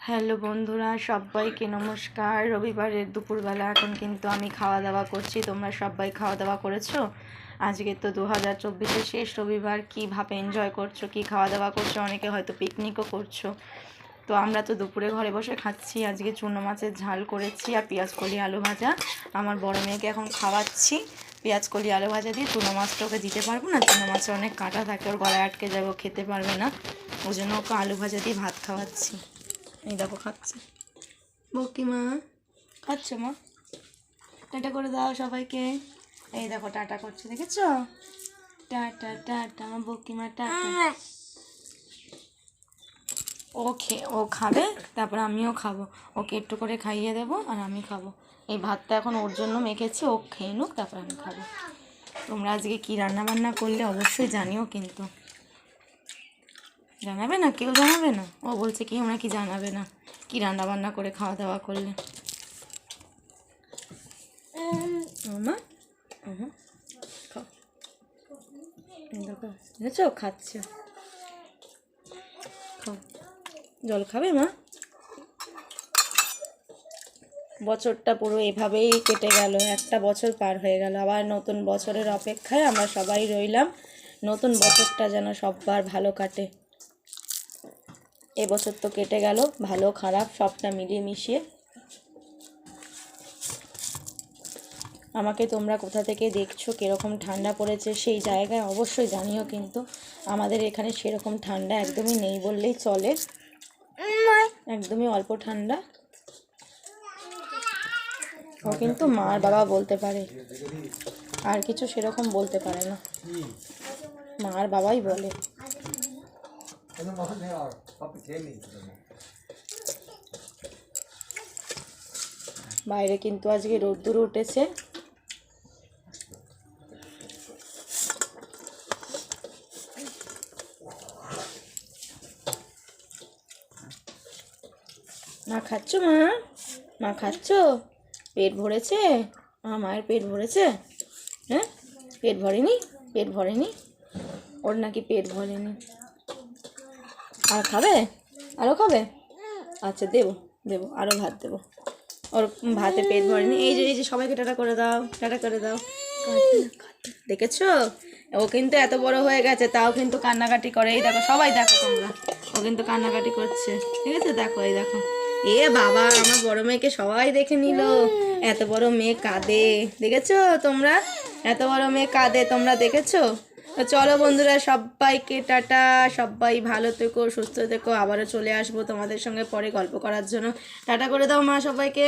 Hello বন্ধুরা, সবাইকে নমস্কার। রবিবারের দুপুরবেলা এখন কিন্তু আমি খাওয়া দাওয়া করছি। তোমরা সবাই খাওয়া দাওয়া করেছো? আজকে তো 2024-এর শেষ রবিবার। কীভাবে এনজয় করছো, কী খাওয়া দাওয়া করছো? অনেকে হয়তো পিকনিকও করছো। তো আমরা তো দুপুরে ঘরে বসে খাচ্ছি। আজকে চুনো মাছের ঝাল করেছি আর পেঁয়াজ কলি আলু ভাজা। আমার বড় মেয়েকে এখন খাওয়াচ্ছি পেঁয়াজ কলি আলু ভাজা দিয়ে। চুনো মাছটা ওকে দিতে পারবো না, চুনো মাছে অনেক কাঁটা থাকে, ওর গলায় আটকে যাবে, ও খেতে পারবে না। ওই জন্য ওকে আলু ভাজা দিয়ে ভাত খাওয়াচ্ছি। এই দেখো খাচ্ছে বকি মা, খাচ্ছ মা? টাটা করে দাও সবাইকে। এই দেখো টাটা করছে, দেখেছো? টাটা টাটা বকি মা, টাটা। ও খাবে, তারপর আমিও খাবো। ওকে একটু করে খাইয়ে দেবো আর আমি খাবো। এই ভাতটা এখন ওর জন্য মেখেছি, ও খেয়ে নুক, তারপর আমি খাবো। তোমরা আজকে কী রান্না বান্না করলে অবশ্যই জানিও কিন্তু। জানাবে না? কেউ জানাবে না? ও বলছে কি আমরা কি জানাবে না, কি রান্না বান্না করে খাওয়া দাওয়া করলে। মা খাও, দেখো খাচ্ছে। খাও, জল খাবে মা? বছরটা পুরো এভাবেই কেটে গেল, একটা বছর পার হয়ে গেল। আবার নতুন বছরের অপেক্ষায় আমরা সবাই রইলাম। নতুন বছরটা যেন সবার ভালো কাটে। এবছর তো কেটে গেল, ভালো খারাপ সবটা মিলিয়ে মিশিয়ে। আমাকে তোমরা কোথা থেকে দেখছো, কীরকম ঠান্ডা পড়েছে সেই জায়গায় অবশ্যই জানিও কিন্তু। আমাদের এখানে সেরকম ঠান্ডা একদমই নেই বললেই চলে, একদমই অল্প ঠান্ডা। ও কিন্তু মার বাবা বলতে পারে, আর কিছু সেরকম বলতে পারে না, মার বাবাই বলে। বাইরে কিন্তু আজকে রোদ্দুর উঠেছে। মা খাচ্ছ? মা খাচ্ছ? পেট ভরেছে? মায়ের পেট ভরেছে? হ্যাঁ, পেট ভরেনি? পেট ভরেনি ওর, নাকি পেট ভরেনি? আর খাবে? আরও খাবে? আচ্ছা দেবো দেবো, আরও ভাত দেবো। ওর ভাতে পেট ভরেনি। এই যে সবাইকে টাটা করে দাও, টাটা করে দাও। দেখেছো, ও কিন্তু এত বড় হয়ে গেছে তাও কিন্তু কান্নাকাটি করে। এই দেখো সবাই দেখো তোমরা, ও কিন্তু কান্নাকাটি করছে, ঠিক আছে? দেখো, এই দেখো। এ বাবা, আমার বড় মেয়েকে সবাই দেখে নিল। এত বড় মেয়ে কাঁদে, দেখেছো তোমরা? এত বড় মেয়ে কাঁদে, তোমরা দেখেছো? তো চলো বন্ধুরা, সবাইকে টাটা। সবাই ভালো থেকো, সুস্থ থেকো। আবারও চলে আসবো তোমাদের সঙ্গে পরে গল্প করার জন্য। টাটা করে দাও মা সবাইকে।